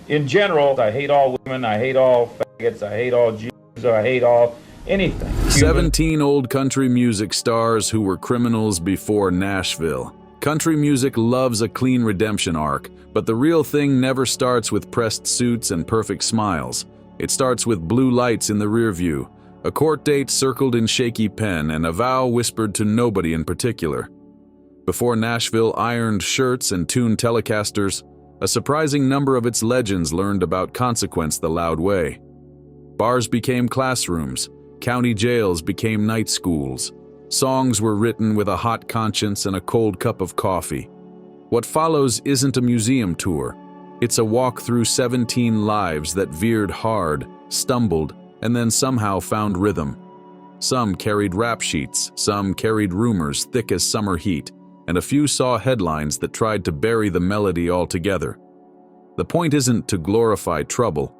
in general, I hate all women, I hate all faggots, I hate all Jews, I hate all anything. 17 old country music stars who were criminals before Nashville. Country music loves a clean redemption arc, but the real thing never starts with pressed suits and perfect smiles. It starts with blue lights in the rearview, a court date circled in shaky pen, and a vow whispered to nobody in particular. Before Nashville ironed shirts and tuned Telecasters, a surprising number of its legends learned about consequence the loud way. Bars became classrooms, county jails became night schools. Songs were written with a hot conscience and a cold cup of coffee. What follows isn't a museum tour. It's a walk through 17 lives that veered hard, stumbled, and then somehow found rhythm. Some carried rap sheets, some carried rumors thick as summer heat, and a few saw headlines that tried to bury the melody altogether. The point isn't to glorify trouble.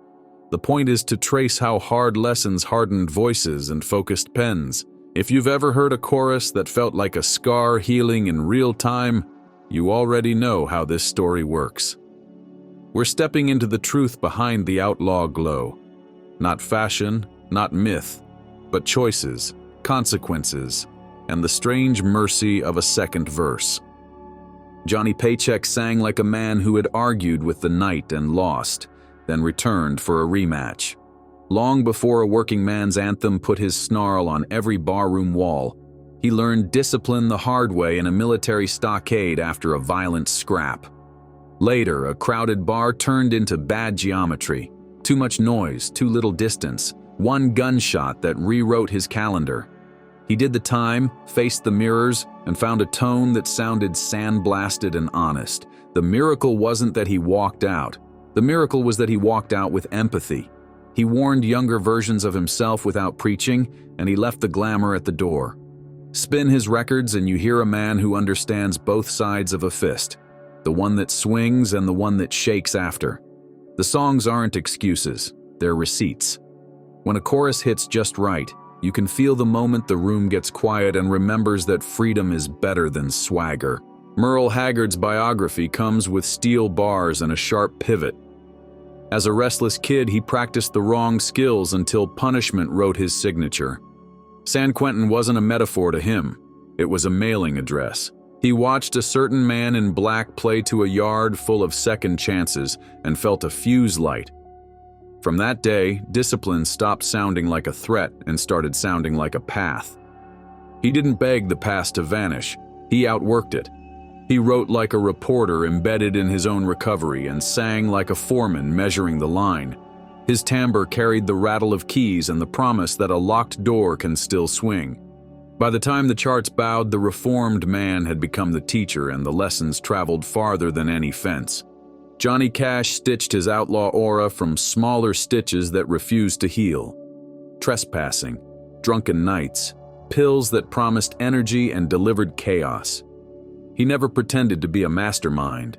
The point is to trace how hard lessons hardened voices and focused pens. If you've ever heard a chorus that felt like a scar healing in real time, you already know how this story works. We're stepping into the truth behind the outlaw glow. Not fashion, not myth, but choices, consequences, and the strange mercy of a second verse. Johnny Paycheck sang like a man who had argued with the night and lost, then returned for a rematch. Long before a working man's anthem put his snarl on every barroom wall, he learned discipline the hard way in a military stockade after a violent scrap. Later, a crowded bar turned into bad geometry. Too much noise, too little distance, one gunshot that rewrote his calendar. He did the time, faced the mirrors, and found a tone that sounded sandblasted and honest. The miracle wasn't that he walked out. The miracle was that he walked out with empathy. He warned younger versions of himself without preaching, and he left the glamour at the door. Spin his records and you hear a man who understands both sides of a fist, the one that swings and the one that shakes after. The songs aren't excuses, they're receipts. When a chorus hits just right, you can feel the moment the room gets quiet and remembers that freedom is better than swagger. Merle Haggard's biography comes with steel bars and a sharp pivot. As a restless kid, he practiced the wrong skills until punishment wrote his signature. San Quentin wasn't a metaphor to him. It was a mailing address. He watched a certain man in black play to a yard full of second chances and felt a fuse light. From that day, discipline stopped sounding like a threat and started sounding like a path. He didn't beg the past to vanish. He outworked it. He wrote like a reporter embedded in his own recovery and sang like a foreman measuring the line. His timbre carried the rattle of keys and the promise that a locked door can still swing. By the time the charts bowed, the reformed man had become the teacher and the lessons traveled farther than any fence. Johnny Cash stitched his outlaw aura from smaller stitches that refused to heal. Trespassing, drunken nights, pills that promised energy and delivered chaos. He never pretended to be a mastermind.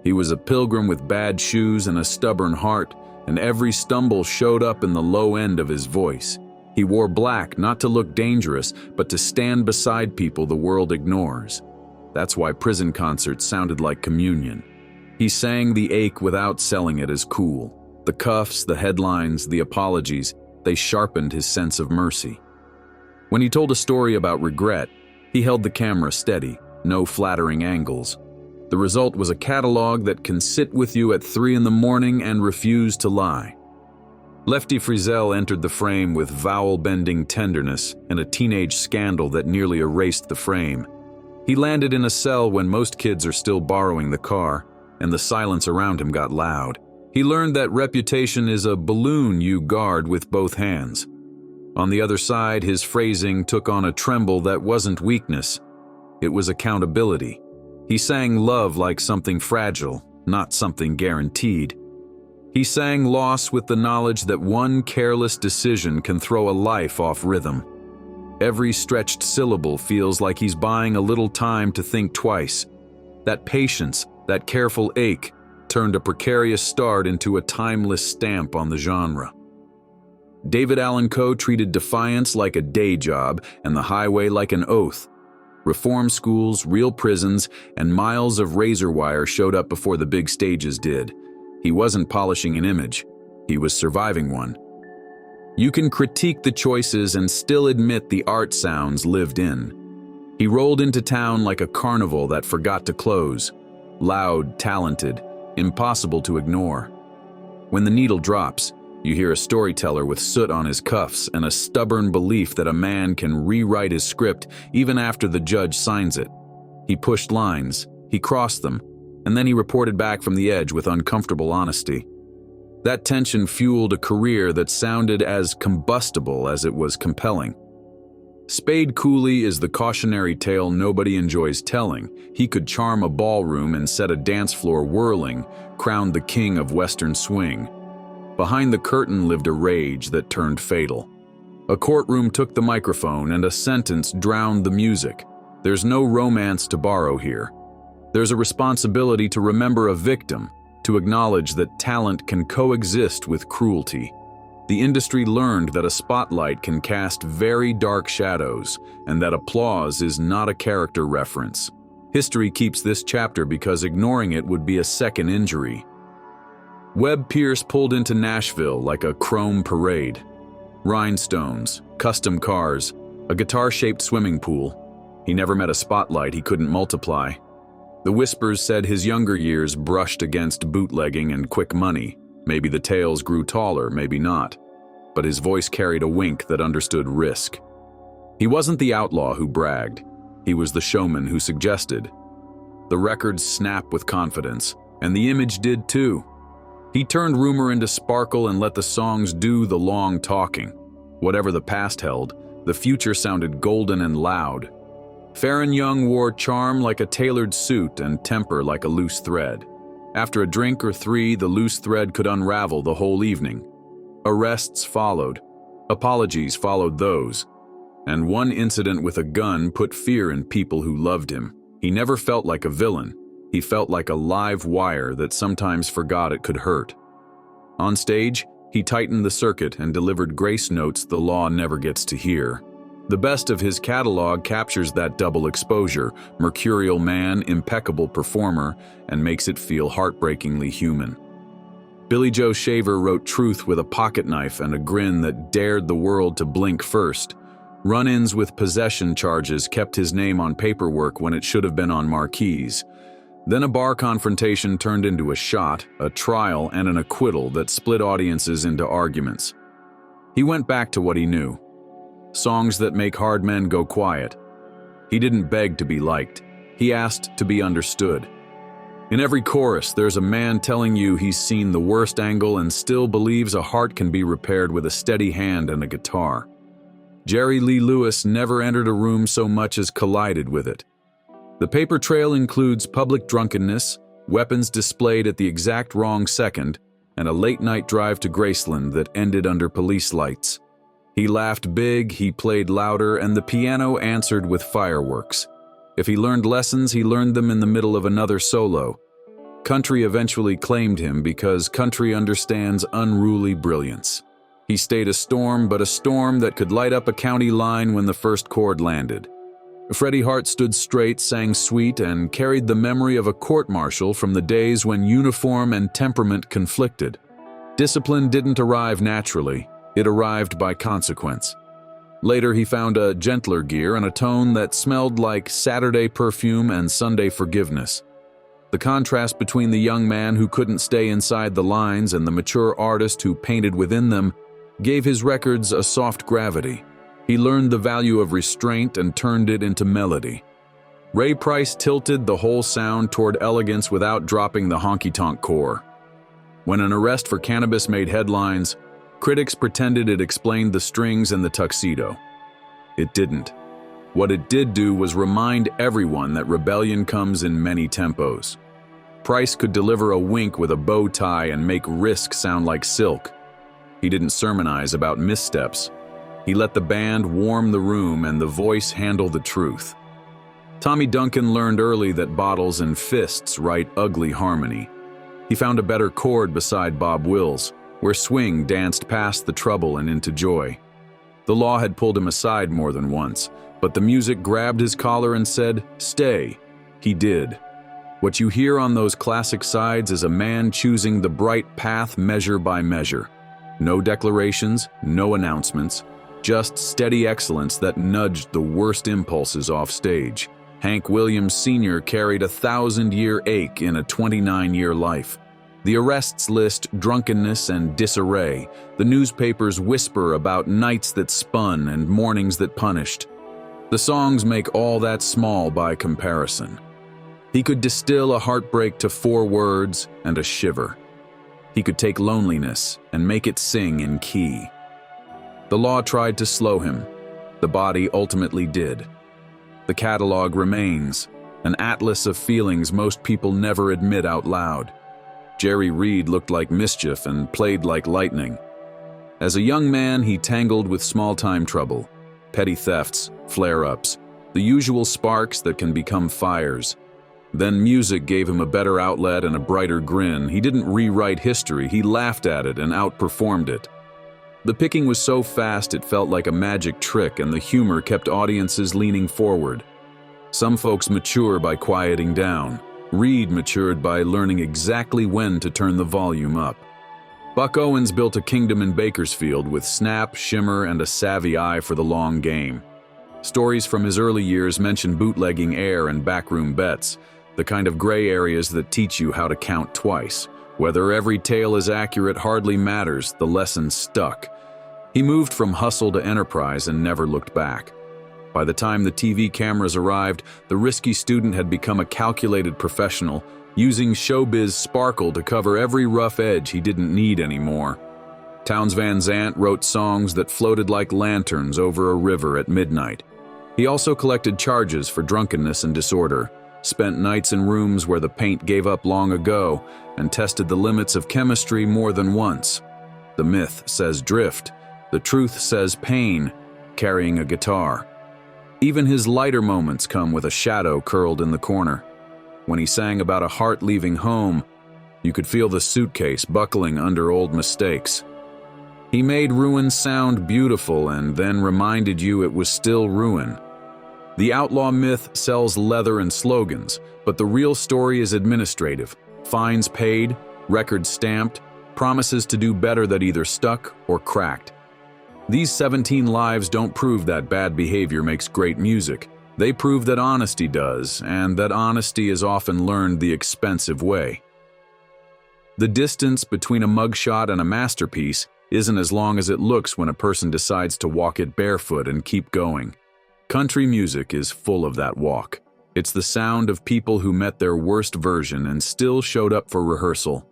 He was a pilgrim with bad shoes and a stubborn heart, and every stumble showed up in the low end of his voice. He wore black not to look dangerous, but to stand beside people the world ignores. That's why prison concerts sounded like communion. He sang the ache without selling it as cool. The cuffs, the headlines, the apologies, they sharpened his sense of mercy. When he told a story about regret, he held the camera steady, no flattering angles. The result was a catalog that can sit with you at 3 in the morning and refuse to lie. Lefty Frizzell entered the frame with vowel-bending tenderness and a teenage scandal that nearly erased the frame. He landed in a cell when most kids are still borrowing the car, and the silence around him got loud. He learned that reputation is a balloon you guard with both hands. On the other side, his phrasing took on a tremble that wasn't weakness. It was accountability. He sang love like something fragile, not something guaranteed. He sang loss with the knowledge that one careless decision can throw a life off rhythm. Every stretched syllable feels like he's buying a little time to think twice. That patience, that careful ache, turned a precarious start into a timeless stamp on the genre. David Allan Coe treated defiance like a day job and the highway like an oath. Reform schools, real prisons, and miles of razor wire showed up before the big stages did. He wasn't polishing an image, he was surviving one. You can critique the choices and still admit the art sounds lived in. He rolled into town like a carnival that forgot to close. Loud, talented, impossible to ignore. When the needle drops, you hear a storyteller with soot on his cuffs and a stubborn belief that a man can rewrite his script even after the judge signs it. He pushed lines, he crossed them, and then he reported back from the edge with uncomfortable honesty. That tension fueled a career that sounded as combustible as it was compelling. Spade Cooley is the cautionary tale nobody enjoys telling. He could charm a ballroom and set a dance floor whirling, crowned the king of Western swing. Behind the curtain lived a rage that turned fatal. A courtroom took the microphone and a sentence drowned the music. There's no romance to borrow here. There's a responsibility to remember a victim, to acknowledge that talent can coexist with cruelty. The industry learned that a spotlight can cast very dark shadows, and that applause is not a character reference. History keeps this chapter because ignoring it would be a second injury. Webb Pierce pulled into Nashville like a chrome parade. Rhinestones, custom cars, a guitar-shaped swimming pool. He never met a spotlight he couldn't multiply. The whispers said his younger years brushed against bootlegging and quick money. Maybe the tales grew taller, maybe not. But his voice carried a wink that understood risk. He wasn't the outlaw who bragged. He was the showman who suggested. The records snapped with confidence, and the image did too. He turned rumor into sparkle and let the songs do the long talking. Whatever the past held, the future sounded golden and loud. Farron Young wore charm like a tailored suit and temper like a loose thread. After a drink or three, the loose thread could unravel the whole evening. Arrests followed. Apologies followed those. And one incident with a gun put fear in people who loved him. He never felt like a villain. He felt like a live wire that sometimes forgot it could hurt. On stage, he tightened the circuit and delivered grace notes the law never gets to hear. The best of his catalog captures that double exposure, mercurial man, impeccable performer, and makes it feel heartbreakingly human. Billy Joe Shaver wrote truth with a pocket knife and a grin that dared the world to blink first. Run-ins with possession charges kept his name on paperwork when it should have been on marquees. Then a bar confrontation turned into a shot, a trial, and an acquittal that split audiences into arguments. He went back to what he knew. Songs that make hard men go quiet. He didn't beg to be liked. He asked to be understood. In every chorus, there's a man telling you he's seen the worst angle and still believes a heart can be repaired with a steady hand and a guitar. Jerry Lee Lewis never entered a room so much as collided with it. The paper trail includes public drunkenness, weapons displayed at the exact wrong second, and a late-night drive to Graceland that ended under police lights. He laughed big, he played louder, and the piano answered with fireworks. If he learned lessons, he learned them in the middle of another solo. Country eventually claimed him because country understands unruly brilliance. He stayed a storm, but a storm that could light up a county line when the first chord landed. Freddie Hart stood straight, sang sweet, and carried the memory of a court-martial from the days when uniform and temperament conflicted. Discipline didn't arrive naturally, it arrived by consequence. Later, he found a gentler gear and a tone that smelled like Saturday perfume and Sunday forgiveness. The contrast between the young man who couldn't stay inside the lines and the mature artist who painted within them gave his records a soft gravity. He learned the value of restraint and turned it into melody. Ray Price tilted the whole sound toward elegance without dropping the honky-tonk core. When an arrest for cannabis made headlines, critics pretended it explained the strings and the tuxedo. It didn't. What it did do was remind everyone that rebellion comes in many tempos. Price could deliver a wink with a bow tie and make risk sound like silk. He didn't sermonize about missteps. He let the band warm the room and the voice handle the truth. Tommy Duncan learned early that bottles and fists write ugly harmony. He found a better chord beside Bob Wills, where swing danced past the trouble and into joy. The law had pulled him aside more than once, but the music grabbed his collar and said, "Stay." He did. What you hear on those classic sides is a man choosing the bright path measure by measure. No declarations, no announcements, just steady excellence that nudged the worst impulses off stage. Hank Williams Sr. carried a 1,000-year ache in a 29-year life. The arrests list drunkenness and disarray. The newspapers whisper about nights that spun and mornings that punished. The songs make all that small by comparison. He could distill a heartbreak to 4 words and a shiver. He could take loneliness and make it sing in key. The law tried to slow him. The body ultimately did. The catalog remains, an atlas of feelings most people never admit out loud. Jerry Reed looked like mischief and played like lightning. As a young man, he tangled with small-time trouble, petty thefts, flare-ups, the usual sparks that can become fires. Then music gave him a better outlet and a brighter grin. He didn't rewrite history, he laughed at it and outperformed it. The picking was so fast it felt like a magic trick, and the humor kept audiences leaning forward. Some folks mature by quieting down. Reed matured by learning exactly when to turn the volume up. Buck Owens built a kingdom in Bakersfield with snap, shimmer, and a savvy eye for the long game. Stories from his early years mention bootlegging air and backroom bets, the kind of gray areas that teach you how to count twice. Whether every tale is accurate hardly matters, the lesson stuck. He moved from hustle to enterprise and never looked back. By the time the TV cameras arrived, the risky student had become a calculated professional, using showbiz sparkle to cover every rough edge he didn't need anymore. Townes Van Zandt wrote songs that floated like lanterns over a river at midnight. He also collected charges for drunkenness and disorder, spent nights in rooms where the paint gave up long ago, and tested the limits of chemistry more than once. The myth says drift. The truth says pain, carrying a guitar. Even his lighter moments come with a shadow curled in the corner. When he sang about a heart leaving home, you could feel the suitcase buckling under old mistakes. He made ruin sound beautiful and then reminded you it was still ruin. The outlaw myth sells leather and slogans, but the real story is administrative. Fines paid, records stamped, promises to do better that either stuck or cracked. These 17 lives don't prove that bad behavior makes great music. They prove that honesty does, and that honesty is often learned the expensive way. The distance between a mugshot and a masterpiece isn't as long as it looks when a person decides to walk it barefoot and keep going. Country music is full of that walk. It's the sound of people who met their worst version and still showed up for rehearsal.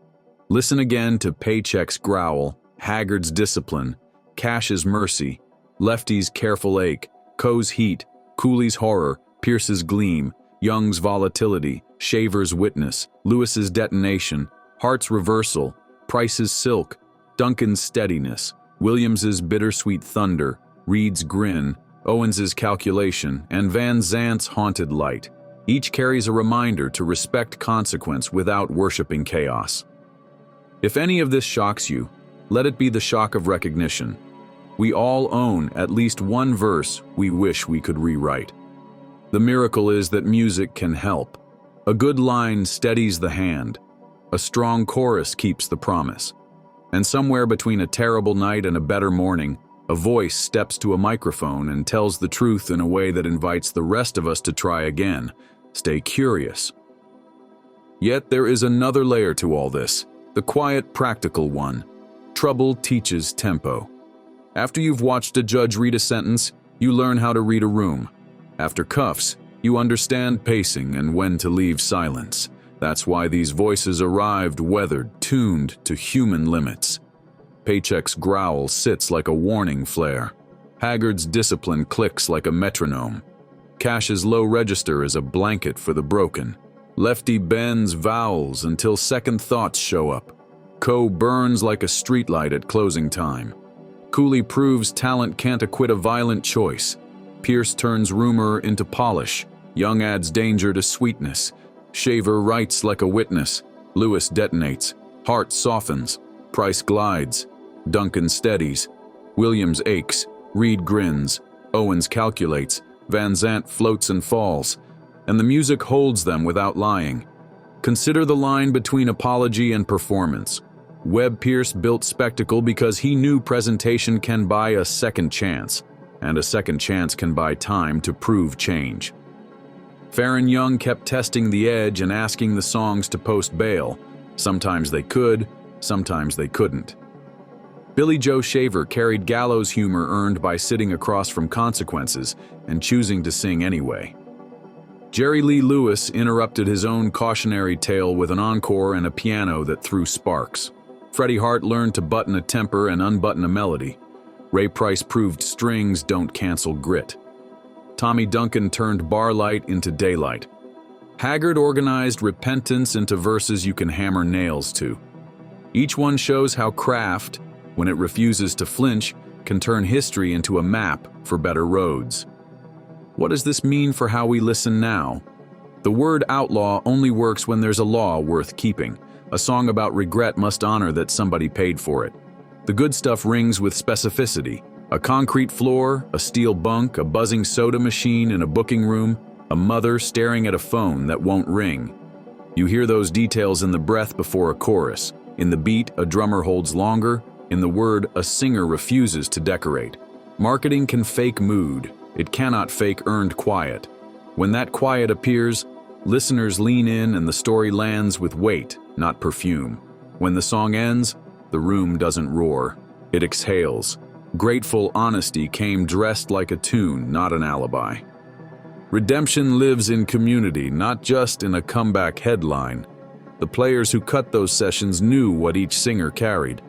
Listen again to Paycheck's growl, Haggard's discipline, Cash's mercy, Lefty's careful ache, Coe's heat, Cooley's horror, Pierce's gleam, Young's volatility, Shaver's witness, Lewis's detonation, Hart's reversal, Price's silk, Duncan's steadiness, Williams's bittersweet thunder, Reed's grin, Owens's calculation, and Van Zant's haunted light. Each carries a reminder to respect consequence without worshiping chaos. If any of this shocks you, let it be the shock of recognition. We all own at least one verse we wish we could rewrite. The miracle is that music can help. A good line steadies the hand. A strong chorus keeps the promise. And somewhere between a terrible night and a better morning, a voice steps to a microphone and tells the truth in a way that invites the rest of us to try again. Stay curious. Yet there is another layer to all this, the quiet, practical one. Trouble teaches tempo. After you've watched a judge read a sentence, you learn how to read a room. After cuffs, you understand pacing and when to leave silence. That's why these voices arrived weathered, tuned to human limits. Paycheck's growl sits like a warning flare. Haggard's discipline clicks like a metronome. Cash's low register is a blanket for the broken. Lefty bends vowels until second thoughts show up. Coe burns like a streetlight at closing time. Cooley proves talent can't acquit a violent choice. Pierce turns rumor into polish. Young adds danger to sweetness. Shaver writes like a witness. Lewis detonates. Hart softens. Price glides. Duncan steadies. Williams aches. Reed grins. Owens calculates. Van Zant floats and falls. And the music holds them without lying. Consider the line between apology and performance. Webb Pierce built spectacle because he knew presentation can buy a second chance, and a second chance can buy time to prove change. Farron Young kept testing the edge and asking the songs to post bail. Sometimes they could, sometimes they couldn't. Billy Joe Shaver carried gallows humor earned by sitting across from consequences and choosing to sing anyway. Jerry Lee Lewis interrupted his own cautionary tale with an encore and a piano that threw sparks. Freddie Hart learned to button a temper and unbutton a melody. Ray Price proved strings don't cancel grit. Tommy Duncan turned bar light into daylight. Haggard organized repentance into verses you can hammer nails to. Each one shows how craft, when it refuses to flinch, can turn history into a map for better roads. What does this mean for how we listen now? The word outlaw only works when there's a law worth keeping. A song about regret must honor that somebody paid for it. The good stuff rings with specificity. A concrete floor, a steel bunk, a buzzing soda machine in a booking room, a mother staring at a phone that won't ring. You hear those details in the breath before a chorus. In the beat, a drummer holds longer. In the word, a singer refuses to decorate. Marketing can fake mood. It cannot fake earned quiet. When that quiet appears, listeners lean in and the story lands with weight, not perfume. When the song ends, the room doesn't roar. It exhales. Grateful honesty came dressed like a tune, not an alibi. Redemption lives in community, not just in a comeback headline. The players who cut those sessions knew what each singer carried.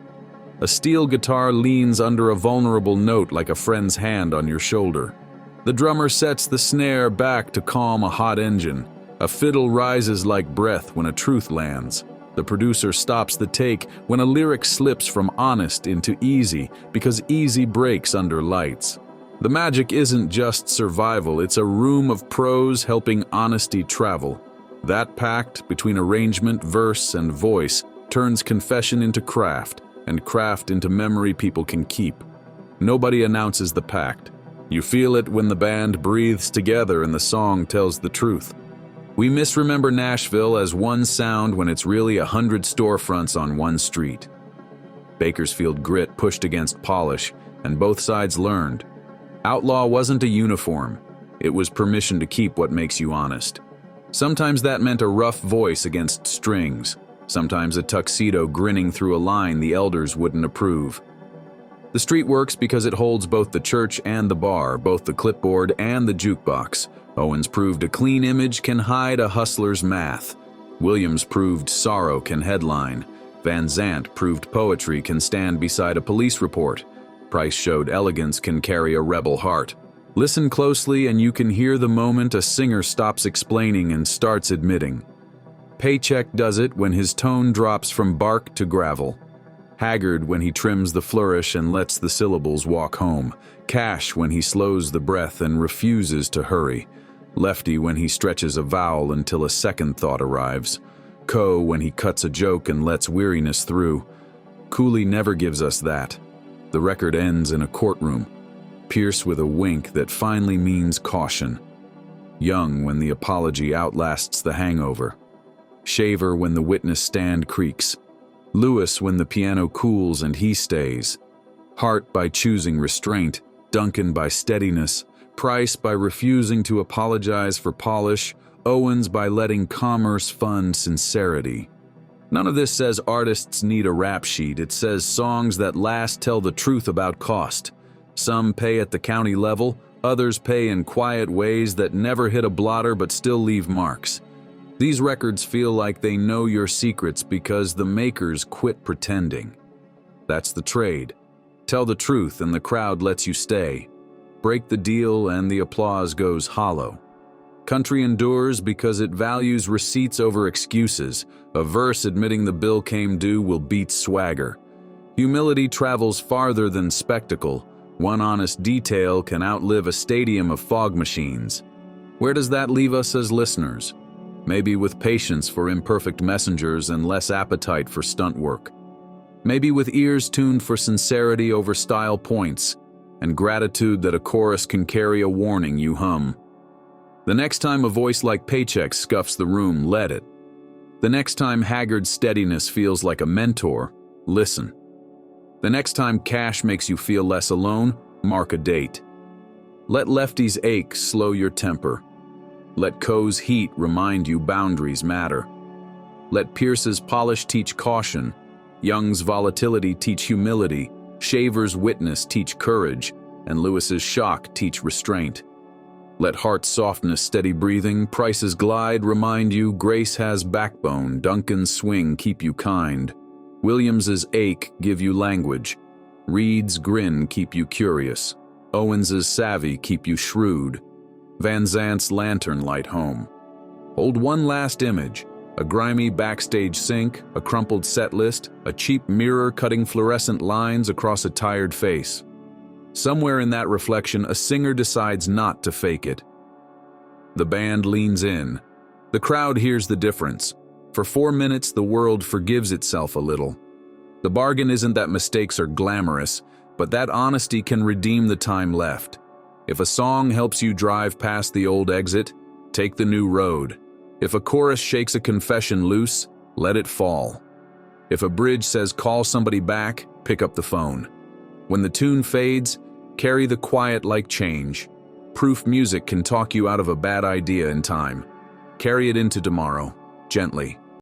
A steel guitar leans under a vulnerable note like a friend's hand on your shoulder. The drummer sets the snare back to calm a hot engine. A fiddle rises like breath when a truth lands. The producer stops the take when a lyric slips from honest into easy, because easy breaks under lights. The magic isn't just survival, it's a room of prose helping honesty travel. That pact between arrangement, verse, and voice turns confession into craft, and craft into memory people can keep. Nobody announces the pact. You feel it when the band breathes together and the song tells the truth. We misremember Nashville as one sound when it's really 100 storefronts on one street. Bakersfield grit pushed against polish, and both sides learned. Outlaw wasn't a uniform. It was permission to keep what makes you honest. Sometimes that meant a rough voice against strings. Sometimes a tuxedo grinning through a line the elders wouldn't approve. The street works because it holds both the church and the bar, both the clipboard and the jukebox. Owens proved a clean image can hide a hustler's math. Williams proved sorrow can headline. Van Zandt proved poetry can stand beside a police report. Price showed elegance can carry a rebel heart. Listen closely and you can hear the moment a singer stops explaining and starts admitting. Paycheck does it when his tone drops from bark to gravel. Haggard when he trims the flourish and lets the syllables walk home. Cash when he slows the breath and refuses to hurry. Lefty when he stretches a vowel until a second thought arrives. Coe when he cuts a joke and lets weariness through. Cooley never gives us that. The record ends in a courtroom. Pierce with a wink that finally means caution. Young when the apology outlasts the hangover. Shaver when the witness stand creaks. Lewis when the piano cools and he stays. Hart by choosing restraint. Duncan by steadiness. Price by refusing to apologize for polish. Owens by letting commerce fund sincerity. None of this says artists need a rap sheet. It says songs that last tell the truth about cost. Some pay at the county level, others pay in quiet ways that never hit a blotter but still leave marks. These records feel like they know your secrets because the makers quit pretending. That's the trade. Tell the truth and the crowd lets you stay. Break the deal and the applause goes hollow. Country endures because it values receipts over excuses. A verse admitting the bill came due will beat swagger. Humility travels farther than spectacle. One honest detail can outlive a stadium of fog machines. Where does that leave us as listeners? Maybe with patience for imperfect messengers and less appetite for stunt work. Maybe with ears tuned for sincerity over style points, and gratitude that a chorus can carry a warning you hum. The next time a voice like Paycheck scuffs the room, let it. The next time haggard steadiness feels like a mentor, listen. The next time cash makes you feel less alone, mark a date. Let Lefty's ache slow your temper. Let Coe's heat remind you boundaries matter. Let Pierce's polish teach caution. Young's volatility teach humility. Shaver's witness teach courage. And Lewis's shock teach restraint. Let Hart's softness, steady breathing, Price's glide remind you grace has backbone, Duncan's swing keep you kind. Williams's ache give you language. Reed's grin keep you curious. Owens's savvy keep you shrewd. Van Zant's lantern light home. Hold one last image, a grimy backstage sink, a crumpled set list, a cheap mirror cutting fluorescent lines across a tired face. Somewhere in that reflection, a singer decides not to fake it. The band leans in. The crowd hears the difference. For 4 minutes, the world forgives itself a little. The bargain isn't that mistakes are glamorous, but that honesty can redeem the time left. If a song helps you drive past the old exit, take the new road. If a chorus shakes a confession loose, let it fall. If a bridge says call somebody back, pick up the phone. When the tune fades, carry the quiet like change. Proof music can talk you out of a bad idea in time. Carry it into tomorrow, gently.